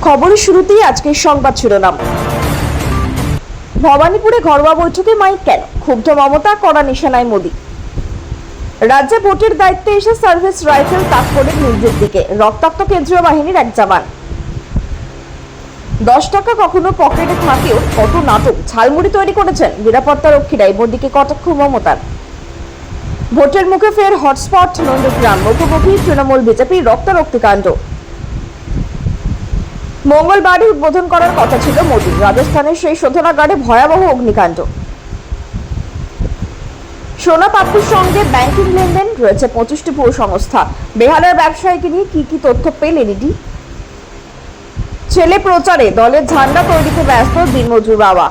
খবরের শুরুতেই আজকের সংবাদ শিরোনাম। ভবানীপুরে ঘরোয়া বৈঠকে মাইক কেন? ক্ষুব্ধ মমতা, কড়া নিশানায় মোদী। রাজ্যে ভোটের দায়িত্বে এসে সার্ভিস রাইফেল তাক করে নিজের দিকে, রক্তাক্ত কেন্দ্রীয় বাহিনীর এক জওয়ান। 10 টাকা কখনো পকেটে থাকেও কত নাটক, ঝালমুড়ি তৈরি করেছেন নিরাপত্তা রক্ষীরাই, মোদীকে কটাক্ষ মমতার। ভোটের মুখে ফের হটস্পট নন্দীগ্রাম, মুখোমুখি তৃণমূল বিজেপির রক্তারক্তি কাণ্ড। মঙ্গলবারই উদ্বোধন করার কথা ছিল মোদী, রাজস্থানের সেই শোধনাগারে ভয়াবহ অগ্নিকাণ্ড। সোনা পাপ্পুর সঙ্গে ব্যাংকিং লেনদেন, রয়েছে 25টি ভুয়ো সংস্থা। বেহালার ব্যবসায়ীকে নিয়ে কি তথ্য পেলেন ইডি? ছেলে প্রচারে দলের ঝান্ডা তৈরিতে ব্যস্ত দিনমজুর বাবা।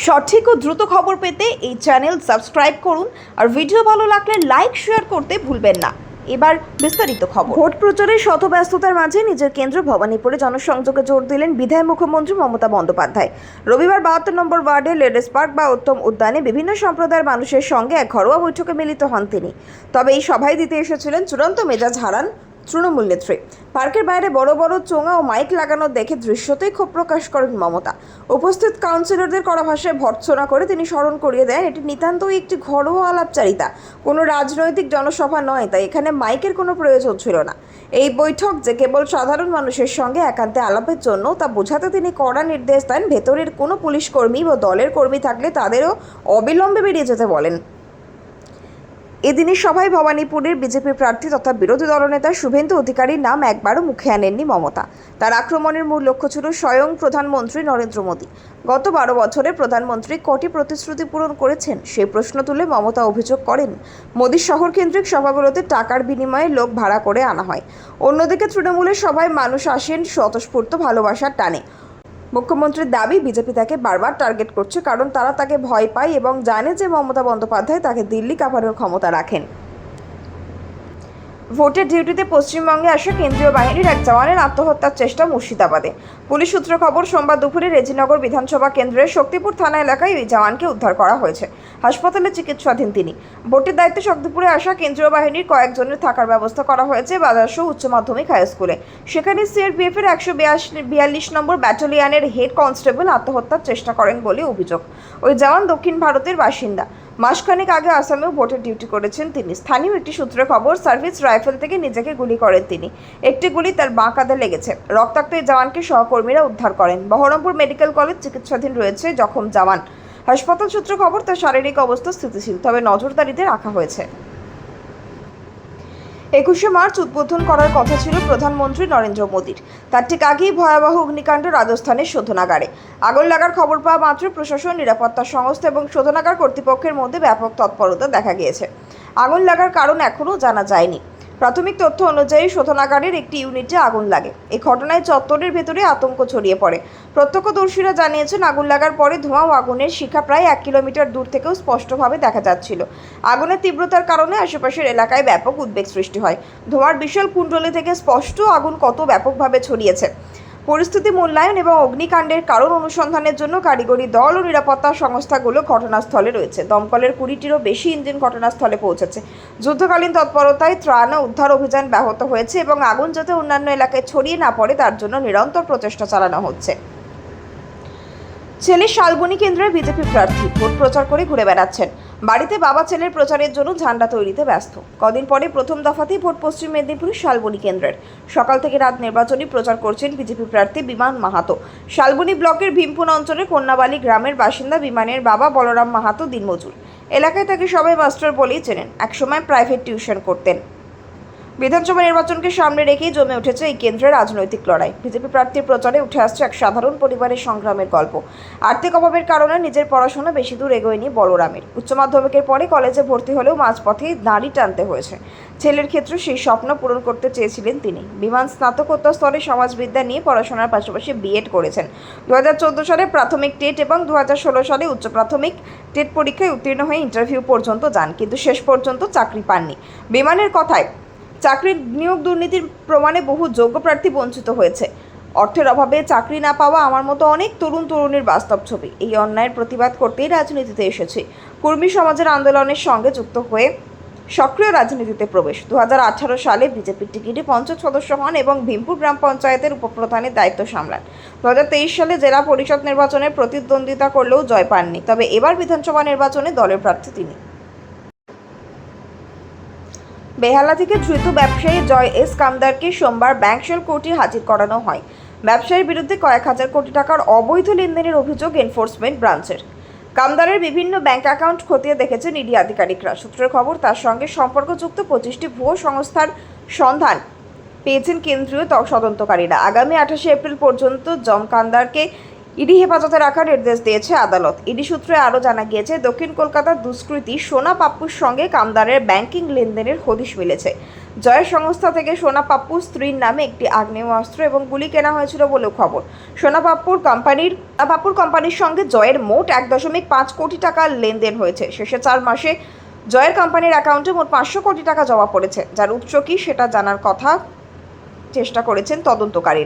সঠিক ও দ্রুত খবর পেতে এই চ্যানেল সাবস্ক্রাইব করুন, আর ভিডিও ভালো লাগলে লাইক শেয়ার করতে ভুলবেন না। এবার বিস্তারিত খবর। ভোট প্রচারের শত ব্যস্ততার মাঝে নিজের কেন্দ্র ভবানীপুরে জনসংযোগে জোর দিলেন বিধায়ক মুখ্যমন্ত্রী মমতা বন্দ্যোপাধ্যায়। রবিবার 72 নম্বর ওয়ার্ডে লেডিস পার্ক বা উত্তম উদ্যানে বিভিন্ন সম্প্রদায়ের মানুষের সঙ্গে এক ঘরোয়া বৈঠকে মিলিত হন তিনি। তবে এই সভায় দিতে এসেছিলেন চূড়ান্ত মেজাজ হারান তৃণমূল নেত্রী। পার্কের বাইরে বড় বড় চোঙা ও মাইক লাগানো দেখে দৃশ্যতেই ক্ষোভ প্রকাশ করেন মমতা। উপস্থিত কাউন্সিলরদের কড়া ভাষায় ভর্ৎসনা করে তিনি স্মরণ করিয়ে দেন, এটি নিতান্তই একটি ঘরোয়া আলাপচারিতা, কোনো রাজনৈতিক জনসভা নয়, তাই এখানে মাইকের কোনো প্রয়োজন ছিল না। এই বৈঠক যে কেবল সাধারণ মানুষের সঙ্গে একান্তে আলাপের জন্য, তা বোঝাতে তিনি কড়া নির্দেশ দেন, ভেতরের কোনো পুলিশ কর্মী বা দলের কর্মী থাকলে তাদেরও অবিলম্বে বেরিয়ে যেতে বলেন। এদিনের সভায় ভবানীপুরের বিজেপি প্রার্থী তথা বিরোধী দলনেতা শুভেন্দু অধিকারীর নাম একবারও মুখে আনেননি মমতা। তার আক্রমণের মূল লক্ষ্য ছিল স্বয়ং প্রধানমন্ত্রী নরেন্দ্র মোদী। গত 12 বছরে প্রধানমন্ত্রী কটি প্রতিশ্রুতি পূরণ করেছেন, সেই প্রশ্ন তুলে মমতা অভিযোগ করেন, মোদীর শহর কেন্দ্রিক সভাগুলোতে টাকার বিনিময়ে লোক ভাড়া করে আনা হয়। অন্যদিকে তৃণমূলের সভায় মানুষ আসেন স্বতঃস্ফূর্ত ভালোবাসার টানে। মুখ্যমন্ত্রীর দাবি, বিজেপি তাকে বারবার টার্গেট করছে, কারণ তারা তাকে ভয় পায় এবং জানে যে মমতা বন্দ্যোপাধ্যায় তাকে দিল্লি কাঁপানোর ক্ষমতা রাখেন। ভোটের ডিউটিতে পশ্চিমবঙ্গে আসা কেন্দ্রীয় বাহিনীর এক জওয়ানের আত্মহত্যার চেষ্টা মুর্শিদাবাদে। পুলিশ সূত্র খবর, সোমবার দুপুরে রেজিনগর বিধানসভা কেন্দ্রের শক্তিপুর থানা এলাকায় ওই জওয়ানকে উদ্ধার করা হয়েছে। হাসপাতালে চিকিৎসাধীন তিনি। ভোটের দায়িত্বে শক্তিপুরে আসা কেন্দ্রীয় বাহিনীর কয়েকজনের থাকার ব্যবস্থা করা হয়েছে বাজারসহ উচ্চ মাধ্যমিক হাই স্কুলে। সেখানে সিআরপিএফ এর 142 নম্বর ব্যাটালিয়নের হেড কনস্টেবল আত্মহত্যার চেষ্টা করেন বলে অভিযোগ। ওই জওয়ান দক্ষিণ ভারতের বাসিন্দা। মাসখানেক আগে আসামেও ভোটের ডিউটি করেছেন তিনি। স্থানীয় একটি সূত্রের খবর, সার্ভিস রাইফেল থেকে নিজেকে গুলি করেন তিনি। একটি গুলি তার বাঁ কাঁধে লেগেছে। রক্তাক্ত এই জওয়ানকে সহকর্মীরা উদ্ধার করেন। বহরমপুর মেডিকেল কলেজ চিকিৎসাধীন রয়েছে জখম জওয়ান। হাসপাতাল সূত্রে খবর, তার শারীরিক অবস্থা স্থিতিশীল, তবে নজরদারিতে রাখা হয়েছে। 21শে মার্চ উদ্বোধন করার কথা ছিল প্রধানমন্ত্রী নরেন্দ্র মোদীর। তার ঠিক আগেই ভয়াবহ অগ্নিকাণ্ড রাজস্থানের শোধনাগারে। আগুন লাগার খবর পাওয়া মাত্র প্রশাসন, নিরাপত্তা সংস্থা এবং শোধনাগার কর্তৃপক্ষের মধ্যে ব্যাপক তৎপরতা দেখা গিয়েছে। আগুন লাগার কারণ এখনও জানা যায়নি। প্রাথমিক তথ্য অনুযায়ী শোধনাগারের একটি ইউনিটে আগুন লাগে। এই ঘটনায় চত্বরের ভেতরে আতঙ্ক ছড়িয়ে পড়ে। প্রত্যক্ষদর্শীরা জানিয়েছেন, আগুন লাগার পরে ধোঁয়া ও আগুনের শিখা প্রায় 1 কিলোমিটার দূর থেকেও স্পষ্টভাবে দেখা যাচ্ছিল। আগুনের তীব্রতার কারণে আশেপাশের এলাকায় ব্যাপক উদ্বেগ সৃষ্টি হয়। ধোঁয়ার বিশাল কুণ্ডলী থেকে স্পষ্ট আগুন কত ব্যাপকভাবে ছড়িয়েছে। পরিস্থিতি মূল্যায়ন এবং অগ্নিকাণ্ডের কারণ অনুসন্ধানের জন্য কারিগরি দল ও নিরাপত্তা সংস্থাগুলো ঘটনাস্থলে রয়েছে। দমকলের 20টিরও বেশি ইঞ্জিন ঘটনাস্থলে পৌঁছেছে। যুদ্ধকালীন তৎপরতায় ত্রাণ ও উদ্ধার অভিযান ব্যাহত হয়েছে এবং আগুন যাতে অন্যান্য এলাকায় ছড়িয়ে না পড়ে তার জন্য নিরন্তর প্রচেষ্টা চালানো হচ্ছে। ছেলে শালবনী কেন্দ্রের বিজেপি প্রার্থী ভোট প্রচার করে ঘুরে বেড়াচ্ছেন। বাড়িতে বাবা ছেলের প্রচারের জন্য ঝান্ডা তৈরিতে ব্যস্ত। কদিন পরে প্রথম দফাতেই ভোট পশ্চিম মেদিনীপুরের শালবনী কেন্দ্রের। সকাল থেকে রাত নির্বাচনী প্রচার করছেন বিজেপি প্রার্থী বিমান মাহাতো। শালবনী ব্লকের ভীমপুর অঞ্চলের কন্যাবালি গ্রামের বাসিন্দা বিমানের বাবা বলরাম মাহাতো দিনমজুর। এলাকায় তাকে সবাই মাস্টার বলেই চেনেন। একসময় প্রাইভেট টিউশন করতেন। বিধানসভা নির্বাচনকে সামনে রেখেই জমে উঠেছে এই কেন্দ্রের রাজনৈতিক লড়াই। বিজেপি প্রার্থীর প্রচারে উঠে আসছে এক সাধারণ পরিবারের সংগ্রামের গল্প। আর্থিক অভাবের কারণে নিজের পড়াশোনা বেশি দূর এগোয়নি বলরামের। উচ্চ মাধ্যমিকের পরে কলেজে ভর্তি হলেও মাঝপথেই দাড়ি টানতে হয়েছে। ছেলের ক্ষেত্রে সেই স্বপ্ন পূরণ করতে চেয়েছিলেন তিনি। বিমান স্নাতকোত্তর স্তরে সমাজবিদ্যা নিয়ে পড়াশোনার পাশাপাশি বিএড করেছেন। 2014 সালে প্রাথমিক টেট এবং 2016 সালে উচ্চ প্রাথমিক টেট পরীক্ষায় উত্তীর্ণ হয়ে ইন্টারভিউ পর্যন্ত যান, কিন্তু শেষ পর্যন্ত চাকরি পাননি। বিমানের কথায়, চাকরির নিয়োগ দুর্নীতির প্রমাণে বহু যোগ্য প্রার্থী বঞ্চিত হয়েছে। অর্থের অভাবে চাকরি না পাওয়া আমার মতো অনেক তরুণীর বাস্তব ছবি। এই অন্যায়ের প্রতিবাদ করতেই রাজনীতিতে এসেছি। কর্মী সমাজের আন্দোলনের সঙ্গে যুক্ত হয়ে সক্রিয় রাজনীতিতে প্রবেশ। 2018 সালে বিজেপির টিকিটে পঞ্চায়েত সদস্য হন এবং ভীমপুর গ্রাম পঞ্চায়েতের উপপ্রধানের দায়িত্ব সামলান। 2023 সালে জেলা পরিষদ নির্বাচনে প্রতিদ্বন্দ্বিতা করলেও জয় পাননি, তবে এবার বিধানসভা নির্বাচনে দলের প্রার্থী তিনি। বেহালা থেকে ধৃত ব্যবসায়ী জয় এস কামদারকে সোমবার ব্যাংকশাল কোর্টে হাজির করানো হয়। ব্যবসায়ীর বিরুদ্ধে কয়েক হাজার কোটি টাকার অবৈধ লেনদেনের অভিযোগ এনফোর্সমেন্ট ব্রাঞ্চের। কামদারের বিভিন্ন ব্যাংক অ্যাকাউন্ট খতিয়ে দেখেছেন ইডি আধিকারিকরা। সূত্রের খবর, তার সঙ্গে সম্পর্কযুক্ত 25টি ভুয়ো সংস্থার সন্ধান পেয়েছেন কেন্দ্রীয় তদন্তকারীরা। আগামী 28 এপ্রিল পর্যন্ত কামদারকে ইডি হেফাজতে রাখার নির্দেশ দিয়েছে আদালত। ইডি সূত্রে আরও জানা গিয়েছে, দক্ষিণ কলকাতার দুষ্কৃতী সোনা পাপ্পুর সঙ্গে কামদারের ব্যাংকিং লেনদেনের হদিশ মিলেছে। জয়ের সংস্থা থেকে সোনা পাপ্পুর স্ত্রীর নামে একটি আগ্নেয়াস্ত্র এবং গুলি কেনা হয়েছিল বলেও খবর। সোনা পাপ্পুর কোম্পানির সঙ্গে জয়ের মোট 1.5 কোটি টাকার লেনদেন হয়েছে। শেষে 4 মাসে জয়ের কোম্পানির অ্যাকাউন্টে মোট 500 কোটি টাকা জমা পড়েছে, যার উৎস কী সেটা জানার চেষ্টা করেছেন তদন্তকারী।